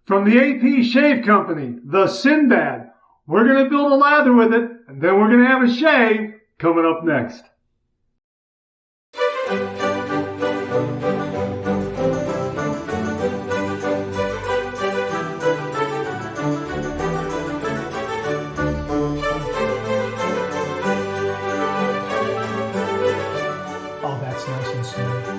From the AP Shave Company, the Synbad. We're going to build a lather with it, and then we're going to have a shave coming up next. Oh, that's nice and smooth.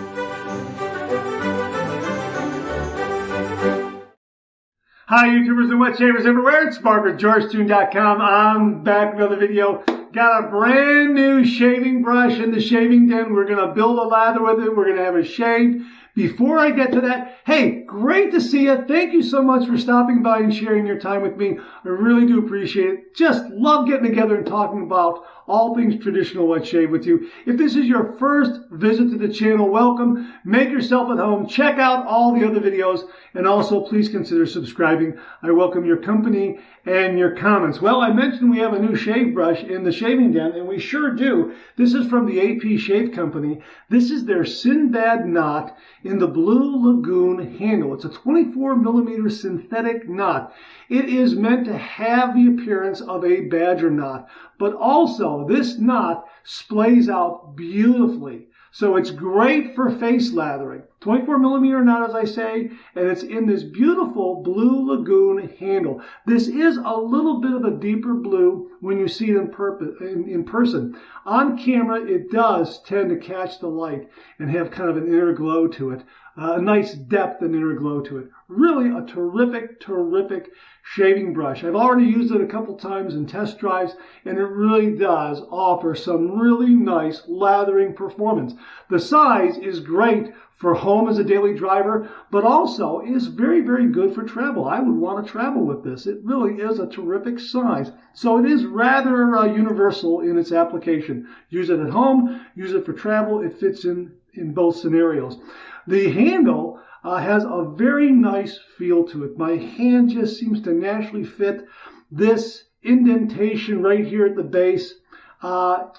Hi YouTubers and wet shavers everywhere, it's Mark with GeorgeToon.com. I'm back with another video. Got a brand new shaving brush in the shaving den. We're going to build a lather with it. We're going to have a shave. Before I get to that, hey, great to see you. Thank you so much for stopping by and sharing your time with me. I really do appreciate it. Just love getting together and talking about all things traditional wet shave with you. If this is your first visit to the channel, welcome. Make yourself at home. Check out all the other videos. And also, please consider subscribing. I welcome your company and your comments. Well, I mentioned we have a new shave brush in the shaving den, and we sure do. This is from the AP Shave Company. This is their Synbad knot in the Blue Lagoon handle. It's a 24mm synthetic knot. It is meant to have the appearance of a badger knot, but also this knot splays out beautifully. So it's great for face lathering. 24mm knot, as I say, and it's in this beautiful Blue Lagoon handle. This is a little bit of a deeper blue when you see it in person. On camera, it does tend to catch the light and have kind of an inner glow to it. A nice depth and inner glow to it. Really a terrific, terrific shaving brush. I've already used it a couple times in test drives, and it really does offer some really nice lathering performance. The size is great for home as a daily driver, but also is very, very good for travel. I would want to travel with this. It really is a terrific size. So it is rather universal in its application. Use it at home, use it for travel. It fits in both scenarios. The handle has a very nice feel to it. My hand just seems to naturally fit. This indentation right here at the base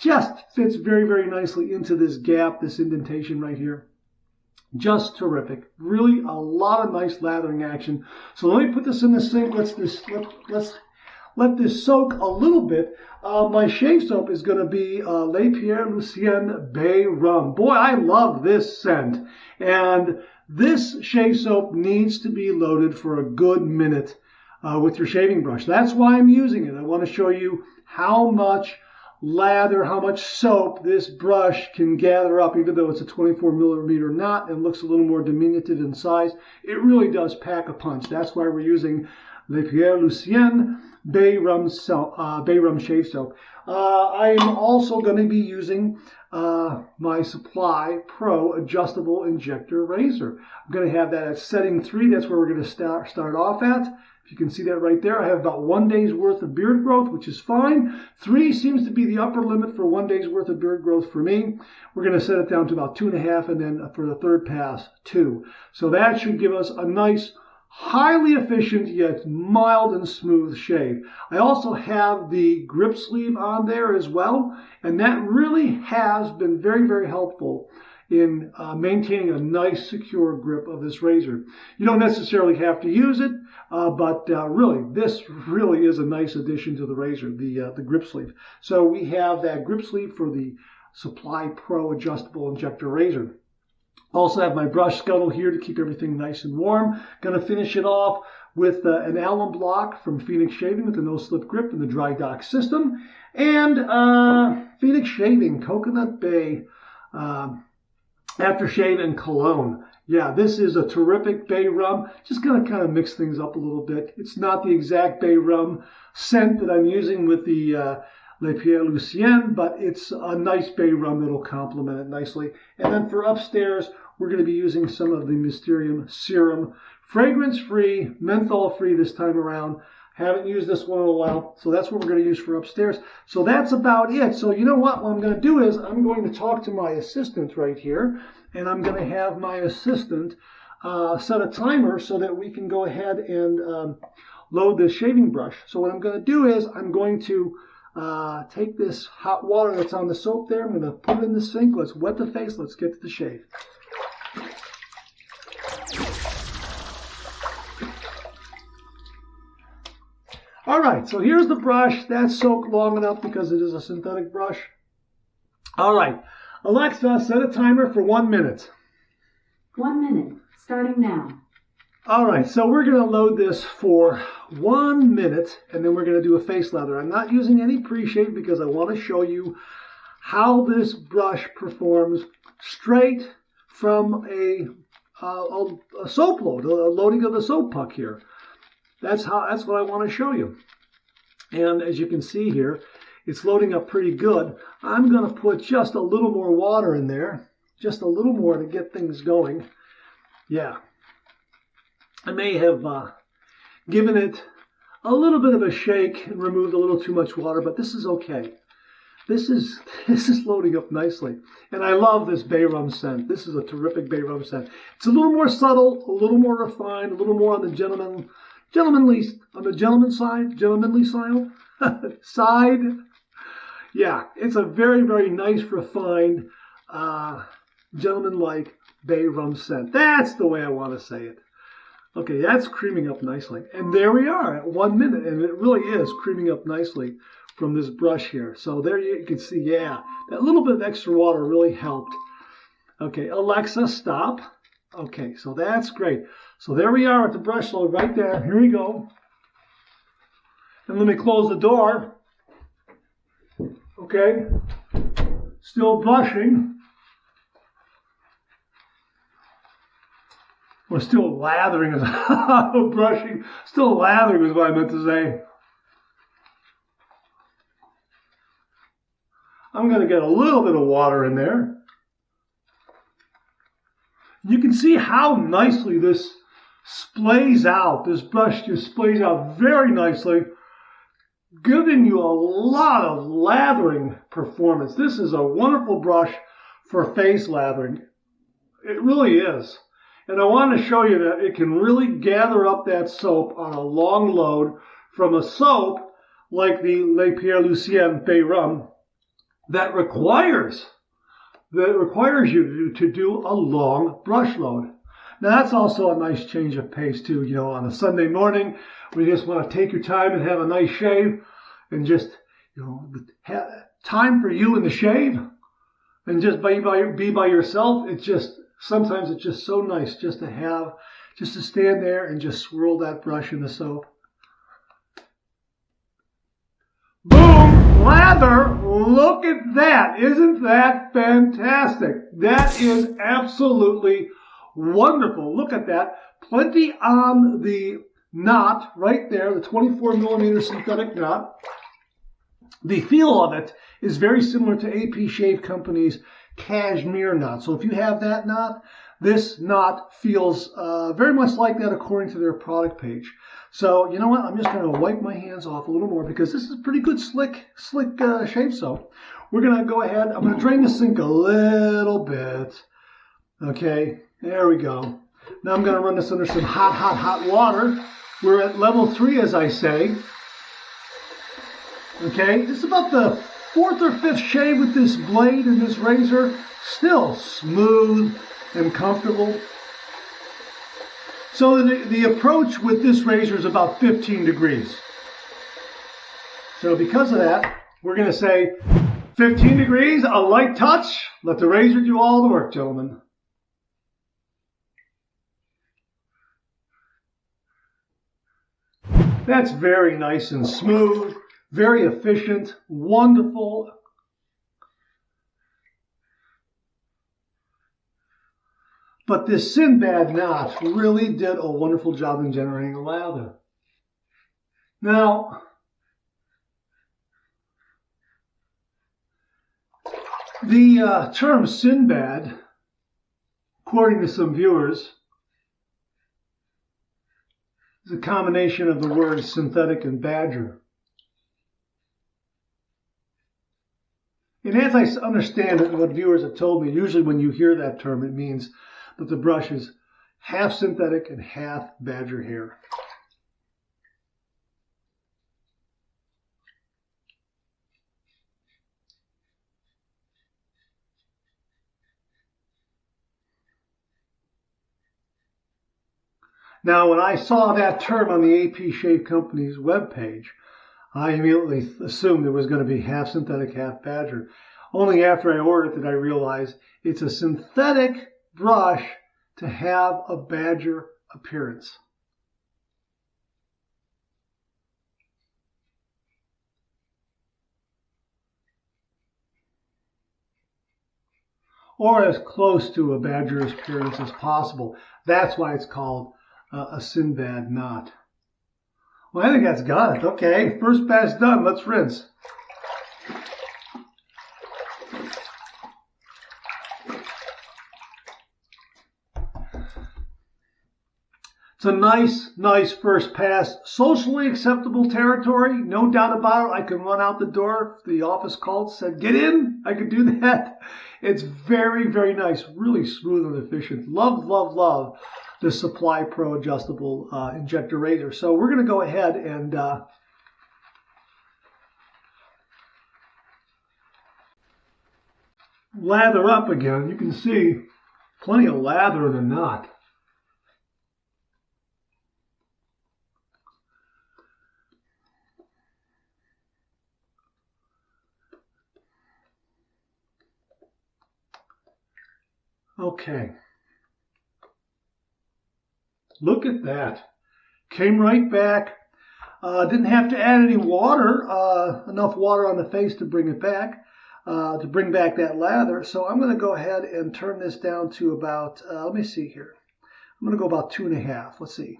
just fits very, very nicely into this gap, this indentation right here. Just terrific. Really a lot of nice lathering action. So let me put this in the sink. Let's let this soak a little bit. My shave soap is going to be Le Pierre Lucien Bay Rum. Boy, I love this scent. And this shave soap needs to be loaded for a good minute with your shaving brush. That's why I'm using it. I want to show you how much lather, how much soap this brush can gather up, even though it's a 24mm knot and looks a little more diminutive in size. It really does pack a punch. That's why we're using Le Pierre Lucien Bay Rum shave soap. I'm also going to be using my Supply Pro adjustable injector razor. I'm going to have that at setting 3. That's where we're going to start off at. If you can see that right there, I have about 1 day's worth of beard growth, which is fine. 3 seems to be the upper limit for 1 day's worth of beard growth for me. We're going to set it down to about 2.5, and then for the third pass, 2. So that should give us a nice, highly efficient yet mild and smooth shave. I also have the grip sleeve on there as well, and that really has been very, very helpful in maintaining a nice, secure grip of this razor. You don't necessarily have to use it, but really, this really is a nice addition to the razor, the grip sleeve. So we have that grip sleeve for the Supply Pro adjustable injector razor. Also have my brush scuttle here to keep everything nice and warm. Going to finish it off with an alum block from Phoenix Shaving with the no-slip grip and the dry dock system. And Phoenix Shaving Coconut Bay aftershave and cologne. Yeah, this is a terrific bay rum. Just going to kind of mix things up a little bit. It's not the exact bay rum scent that I'm using with the Le Pierre Lucien, but it's a nice bay rum that'll complement it nicely. And then for upstairs, we're going to be using some of the Mysterium Serum. Fragrance-free, menthol-free this time around. Haven't used this one in a while, so that's what we're going to use for upstairs. So that's about it. So you know what I'm going to do is I'm going to talk to my assistant right here, and I'm going to have my assistant set a timer so that we can go ahead and load this shaving brush. So what I'm going to do is I'm going to take this hot water that's on the soap there. I'm going to put it in the sink. Let's wet the face. Let's get to the shave. All right, so here's the brush. That's soaked long enough because it is a synthetic brush. All right, Alexa, set a timer for 1 minute. 1 minute, starting now. All right, so we're going to load this for 1 minute, and then we're going to do a face lather. I'm not using any pre-shave because I want to show you how this brush performs straight from a soap load, a loading of the soap puck here. That's what I want to show you. And as you can see here, it's loading up pretty good. I'm going to put just a little more water in there, just a little more to get things going. Yeah. I may have given it a little bit of a shake and removed a little too much water, but this is okay. This is loading up nicely. And I love this bay rum scent. This is a terrific bay rum scent. It's a little more subtle, a little more refined, a little more on the gentlemanly side. Yeah, it's a very, very nice, refined, gentleman-like bay rum scent. That's the way I want to say it. Okay, that's creaming up nicely. And there we are at 1 minute, and it really is creaming up nicely from this brush here. So there you can see, yeah, that little bit of extra water really helped. Okay, Alexa, stop. Okay, so that's great. So there we are at the brush load right there. Here we go. And let me close the door. Okay, still brushing. Or still lathering, brushing, still lathering is what I meant to say. I'm going to get a little bit of water in there. You can see how nicely this splays out. This brush just splays out very nicely, giving you a lot of lathering performance. This is a wonderful brush for face lathering. It really is. And I want to show you that it can really gather up that soap on a long load from a soap like the Le Pierre Lucien Bay Rum that requires you to do a long brush load. Now that's also a nice change of pace too, you know, on a Sunday morning when you just want to take your time and have a nice shave and just, you know, have time for you and the shave and just be by yourself. Sometimes it's just so nice just to stand there and just swirl that brush in the soap. Boom! Lather! Look at that! Isn't that fantastic? That is absolutely wonderful. Look at that. Plenty on the knot right there, the 24 millimeter synthetic knot. The feel of it is very similar to AP Shave Company's cashmere knot. So if you have that knot, this knot feels very much like that according to their product page. So you know what? I'm just going to wipe my hands off a little more because this is pretty good slick shave soap. We're going to go ahead. I'm going to drain the sink a little bit. Okay, there we go. Now I'm going to run this under some hot water. We're at level 3, as I say. Okay, this is about the 4th or 5th shave with this blade and this razor. Still smooth and comfortable. So the approach with this razor is about 15 degrees. So because of that, we're going to say 15 degrees, a light touch. Let the razor do all the work, gentlemen. That's very nice and smooth, very efficient, wonderful. But this Synbad knot really did a wonderful job in generating a lather. Now, the term Synbad, according to some viewers, is a combination of the words synthetic and badger. And as I understand it, what viewers have told me, usually when you hear that term, it means that the brush is half synthetic and half badger hair. Now, when I saw that term on the AP Shave Company's webpage, I immediately assumed it was going to be half synthetic, half badger. Only after I ordered it did I realize it's a synthetic brush to have a badger appearance. Or as close to a badger's appearance as possible. That's why it's called a Synbad knot. Well, I think that's got it. Okay, first pass done. Let's rinse. It's a nice first pass. Socially acceptable territory, no doubt about it. I can run out the door if the office called, said, get in. I could do that. It's very, very nice. Really smooth and efficient. Love, love, love the Supply Pro adjustable injector razor. So we're going to go ahead and lather up again. You can see plenty of lather in a knot. Okay. Look at that. Came right back. Didn't have to add any water, enough water on the face to bring it back, to bring back that lather. So I'm going to go ahead and turn this down to about, let me see here. I'm going to go about 2.5. Let's see.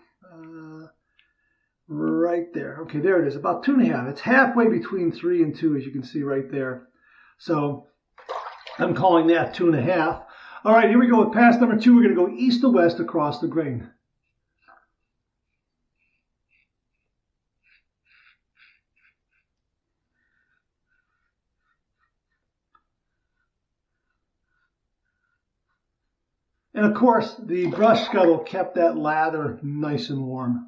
Right there. Okay, there it is. About 2.5. It's halfway between 3 and 2, as you can see right there. So I'm calling that 2.5. All right, here we go with pass number 2. We're going to go east to west across the grain. And of course, the brush scuttle kept that lather nice and warm.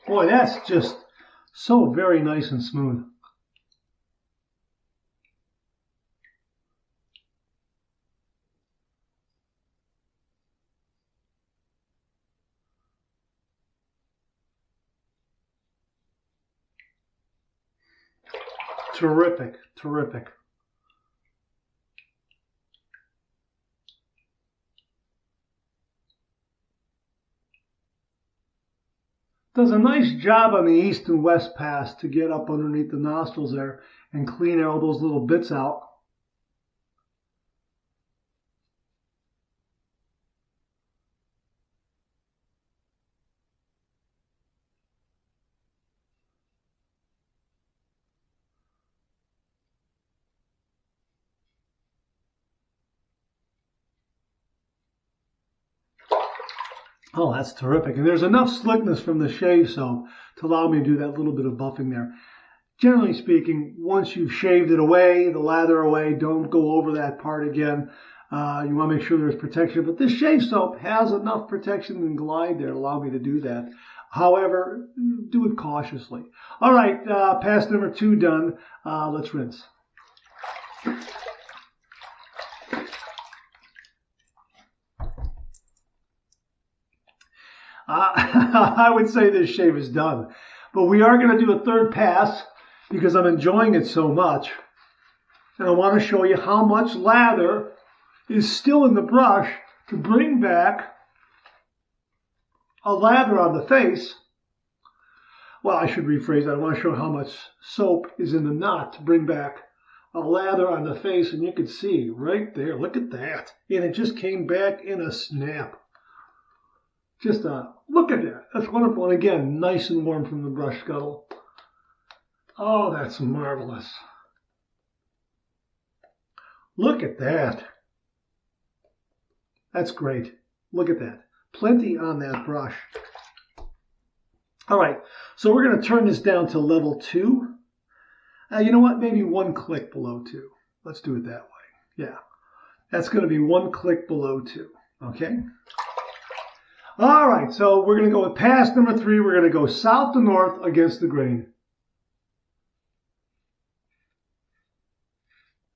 Boy, that's just so very nice and smooth. Terrific, terrific. Does a nice job on the east and west pass to get up underneath the nostrils there and clean all those little bits out. Oh, that's terrific. And there's enough slickness from the shave soap to allow me to do that little bit of buffing there. Generally speaking, once you've shaved it away, the lather away, don't go over that part again. You want to make sure there's protection. But this shave soap has enough protection and glide there to allow me to do that. However, do it cautiously. All right, pass number 2 done. Let's rinse. I would say this shave is done. But we are going to do a third pass because I'm enjoying it so much. And I want to show you how much lather is still in the brush to bring back a lather on the face. Well, I should rephrase that. I want to show how much soap is in the knot to bring back a lather on the face. And you can see right there, look at that. And it just came back in a snap. Just look at that. That's wonderful. And again, nice and warm from the brush scuttle. Oh, that's marvelous. Look at that. That's great. Look at that. Plenty on that brush. All right, so we're going to turn this down to level 2. You know what? Maybe 1 click below 2. Let's do it that way. Yeah. That's going to be 1 click below 2. Okay? All right, so we're going to go with pass number 3. We're going to go south to north against the grain.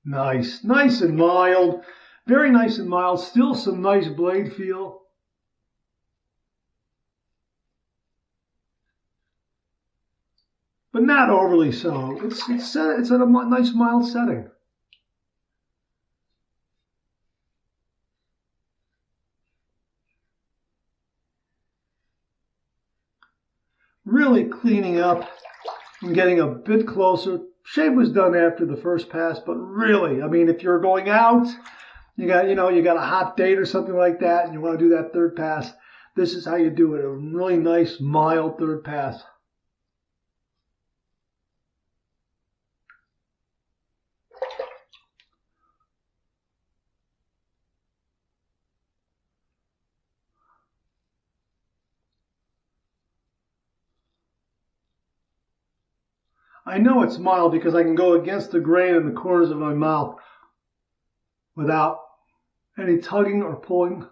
Nice. Nice and mild. Very nice and mild. Still some nice blade feel. But not overly so. It's at a nice mild setting. Really cleaning up and getting a bit closer. Shave was done after the first pass, but really, I mean, if you're going out, you got a hot date or something like that, and you want to do that third pass, this is how you do it. A really nice, mild third pass. I know it's mild because I can go against the grain in the corners of my mouth without any tugging or pulling.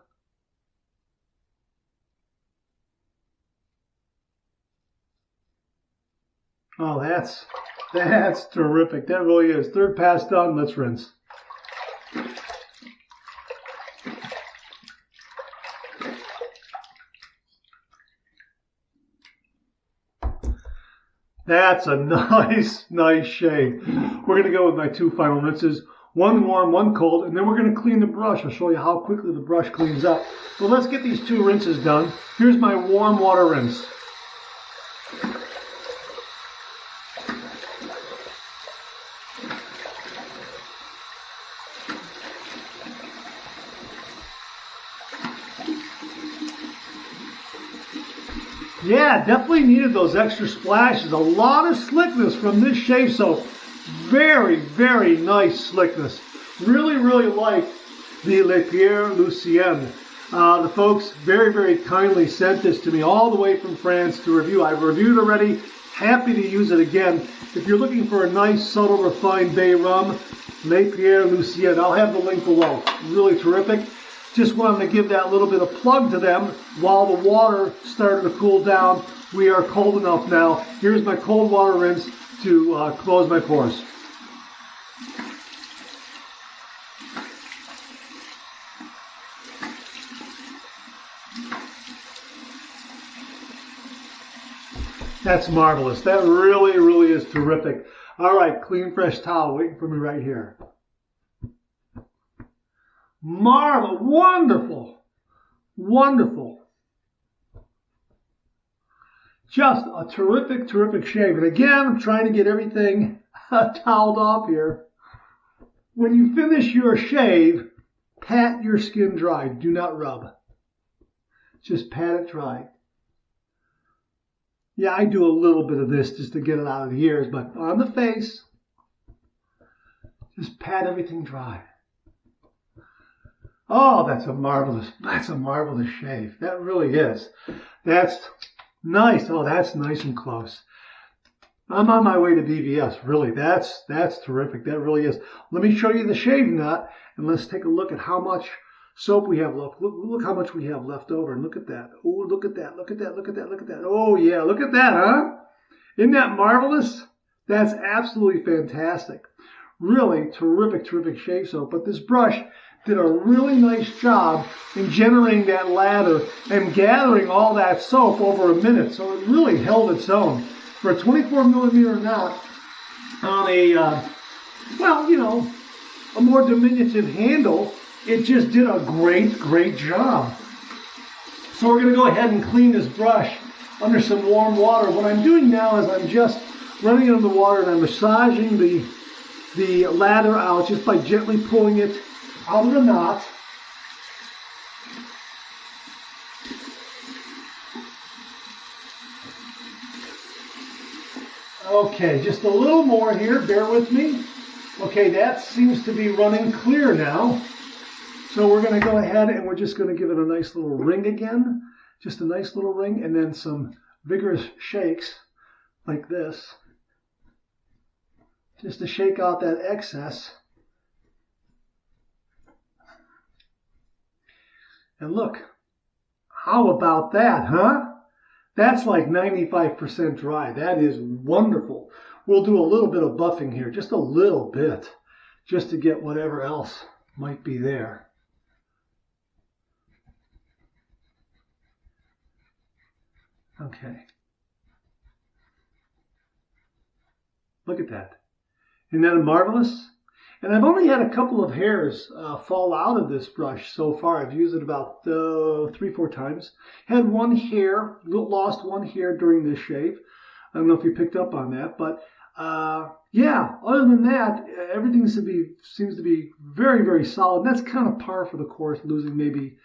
Oh, that's terrific. That really is. Third pass done. Let's rinse. That's a nice shave. We're going to go with my 2 final rinses. 1 warm, 1 cold, and then we're going to clean the brush. I'll show you how quickly the brush cleans up. So let's get these 2 rinses done. Here's my warm water rinse. Yeah, definitely needed those extra splashes. A lot of slickness from this shave soap. Very, very nice slickness. Really, really like the Le Pierre Lucien. The folks very, very kindly sent this to me all the way from France to review. I've reviewed already. Happy to use it again. If you're looking for a nice, subtle, refined bay rum, Le Pierre Lucien. I'll have the link below. Really terrific. Just wanted to give that little bit of plug to them while the water started to cool down. We are cold enough now. Here's my cold water rinse to close my pores. That's marvelous. That really, really is terrific. All right, clean, fresh towel waiting for me right here. Marvel, wonderful, wonderful. Just a terrific, terrific shave. And again, I'm trying to get everything toweled off here. When you finish your shave, pat your skin dry. Do not rub. Just pat it dry. Yeah, I do a little bit of this just to get it out of the ears, but on the face, just pat everything dry. Oh, that's a marvelous shave. That really is. That's nice. Oh, that's nice and close. I'm on my way to BVS. Really, that's terrific. That really is. Let me show you the shave nut, and let's take a look at how much soap we have left. Look how much we have left over, and look at that. Oh, look at that. Look at that. Look at that. Look at that. Oh, yeah. Look at that, huh? Isn't that marvelous? That's absolutely fantastic. Really terrific, terrific shave soap. But this brush did a really nice job in generating that lather and gathering all that soap over a minute. So it really held its own. For a 24 millimeter knot on a, well, you know, a more diminutive handle, it just did a great, great job. So we're going to go ahead and clean this brush under some warm water. What I'm doing now is I'm just running it in the water and I'm massaging the lather out just by gently pulling it out of the knot. Okay, just a little more here, bear with me. Okay, that seems to be running clear now. So we're going to go ahead and we're just going to give it a nice little ring again. Just a nice little ring and then some vigorous shakes like this. Just to shake out that excess And look, how about that, huh? That's like 95% dry. That is wonderful. We'll do a little bit of buffing here, just a little bit, just to get whatever else might be there. Okay. Look at that. Isn't that marvelous? And I've only had a couple of hairs fall out of this brush so far. I've used it about 3-4 times. Had one hair, lost one hair during this shave. I don't know if you picked up on that, but yeah, other than that, everything seems to be very, very solid. That's kind of par for the course, losing maybe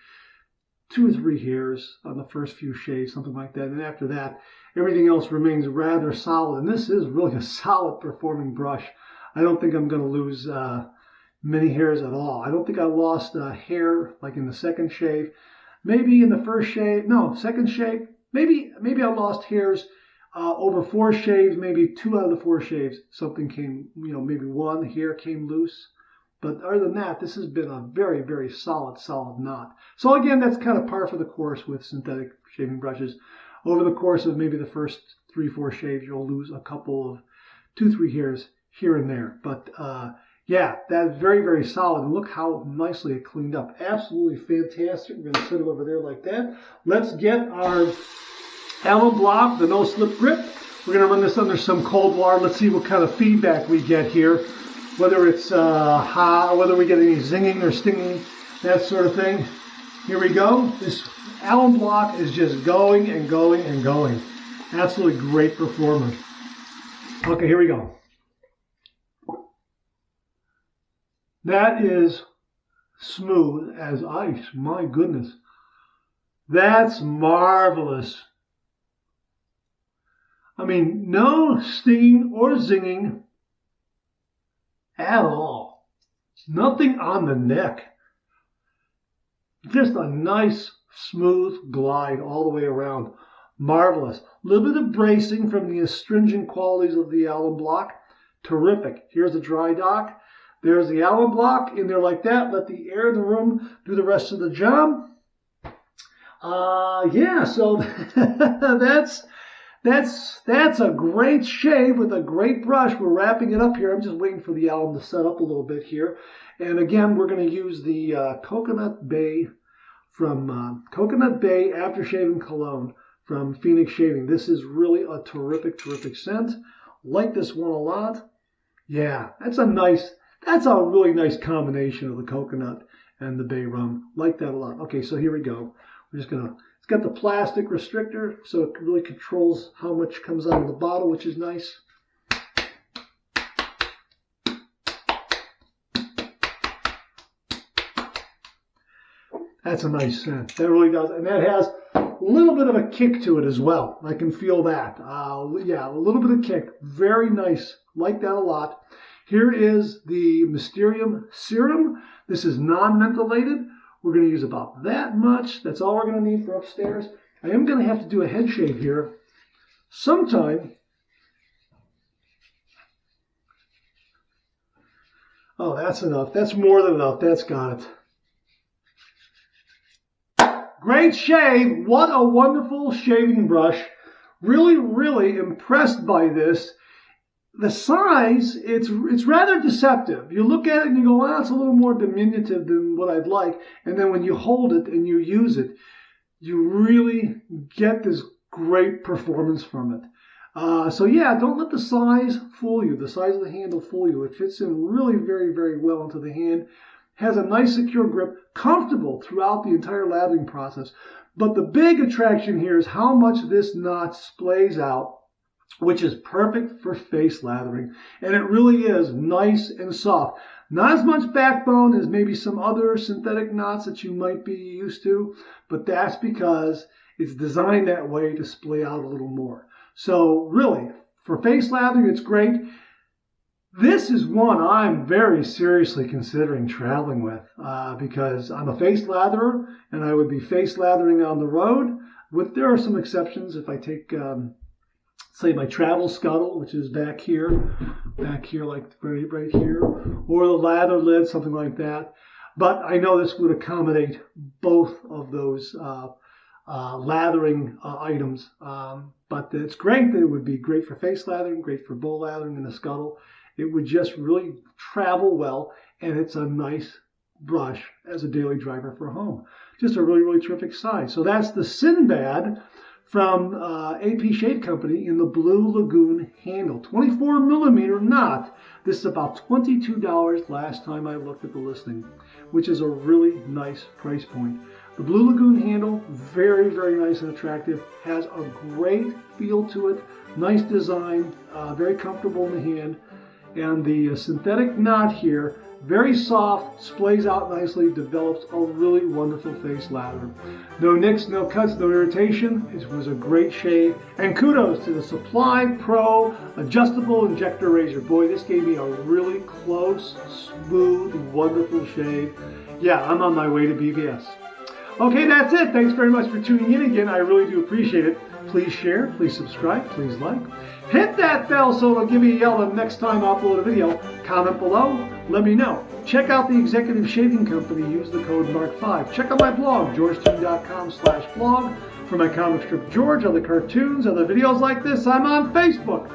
2 or 3 hairs on the first few shaves, something like that. And after that, everything else remains rather solid. And this is really a solid performing brush. I don't think I'm going to lose many hairs at all. I don't think I lost hair like in the second shave. Maybe in the first shave, no, second shave. Maybe I lost hairs over 4 shaves. Maybe 2 out of the 4 shaves, something came, maybe 1 hair came loose. But other than that, this has been a very, very solid knot. So again, that's kind of par for the course with synthetic shaving brushes. Over the course of maybe the first 3-4 shaves, you'll lose a couple of 2-3 hairs here and there. But yeah, that's very, very solid. And look how nicely it cleaned up. Absolutely fantastic. We're going to set it over there like that. Let's get our alum block, the no slip grip. We're going to run this under some cold water. Let's see what kind of feedback we get here. Whether it's hot, whether we get any zinging or stinging, that sort of thing. Here we go. This alum block is just going and going and going. Absolutely great performance. Okay, here we go. That is smooth as ice. My goodness. That's marvelous. I mean, no stinging or zinging at all. Nothing on the neck. Just a nice, smooth glide all the way around. Marvelous. A little bit of bracing from the astringent qualities of the alum block. Terrific. Here's the dry dock. There's the alum block in there like that. Let the air in the room do the rest of the job. Yeah, so that's a great shave with a great brush. We're wrapping it up here. I'm just waiting for the alum to set up a little bit here. And again, we're going to use the Coconut Bay from Coconut Bay Aftershave and Cologne from Phoenix Shaving. This is really a terrific, terrific scent. Like this one a lot. Yeah, that's a really nice combination of the coconut and the bay rum. Like that a lot. Okay, so here we go. We're just going to, it's got the plastic restrictor, so it really controls how much comes out of the bottle, which is nice. That's a nice scent. That really does. And that has a little bit of a kick to it as well. I can feel that. Yeah, a little bit of kick. Very nice. Like that a lot. Here is the Mysterium Serum. This is non-mentholated. We're going to use about that much. That's all we're going to need for upstairs. I am going to have to do a head shave here sometime. Oh, that's enough. That's more than enough. That's got it. Great shave. What a wonderful shaving brush. Really, really impressed by this. The size, it's rather deceptive. You look at it and you go, well, it's a little more diminutive than what I'd like. And then when you hold it and you use it, you really get this great performance from it. So yeah, don't let the size fool you. The size of the handle fool you. It fits in really very, very well into the hand. Has a nice secure grip, comfortable throughout the entire lathering process. But the big attraction here is how much this knot splays out, which is perfect for face lathering. And it really is nice and soft. Not as much backbone as maybe some other synthetic knots that you might be used to, but that's because it's designed that way to splay out a little more. So really, for face lathering, it's great. This is one I'm very seriously considering traveling with because I'm a face latherer and I would be face lathering on the road. There are some exceptions if I take say my travel scuttle, which is back here like right here, or the lather lid, something like that. But I know this would accommodate both of those lathering items. But it's great. It would be great for face lathering, great for bowl lathering in the scuttle. It would just really travel well, and it's a nice brush as a daily driver for home. Just a really, really terrific size. So that's the Synbad from AP Shave Company in the Blue Lagoon handle. 24 millimeter knot. This is about $22 last time I looked at the listing, which is a really nice price point. The Blue Lagoon handle, very, very nice and attractive. Has a great feel to it. Nice design, very comfortable in the hand. And the synthetic knot here, very soft, splays out nicely, develops a really wonderful face lather. No nicks, no cuts, no irritation. It was a great shave. And kudos to the Supply Pro adjustable injector razor. Boy, this gave me a really close, smooth, wonderful shave. Yeah, I'm on my way to BVS. Okay, that's it. Thanks very much for tuning in again. I really do appreciate it. Please share, please subscribe, please like. Hit that bell so it'll give me a yell the next time I upload a video. Comment below, let me know. Check out the Executive Shaving Company. Use the code MARK5. Check out my blog, georgetoon.com/blog. For my comic strip George, other cartoons, other videos like this, I'm on Facebook.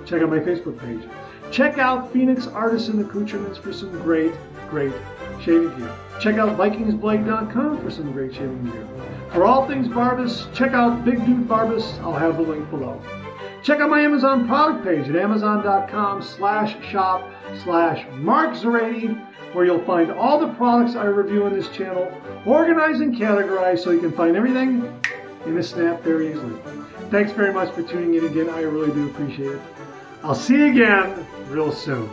Check out my Facebook page. Check out Phoenix Artisan Accoutrements for some great, great shaving gear. Check out VikingsBlade.com for some great shaving gear. For all things Barbas, check out Big Dude Barbas. I'll have the link below. Check out my Amazon product page at amazon.com/shop/MarkZerady, where you'll find all the products I review on this channel, organized and categorized so you can find everything in a snap very easily. Thanks very much for tuning in again. I really do appreciate it. I'll see you again real soon.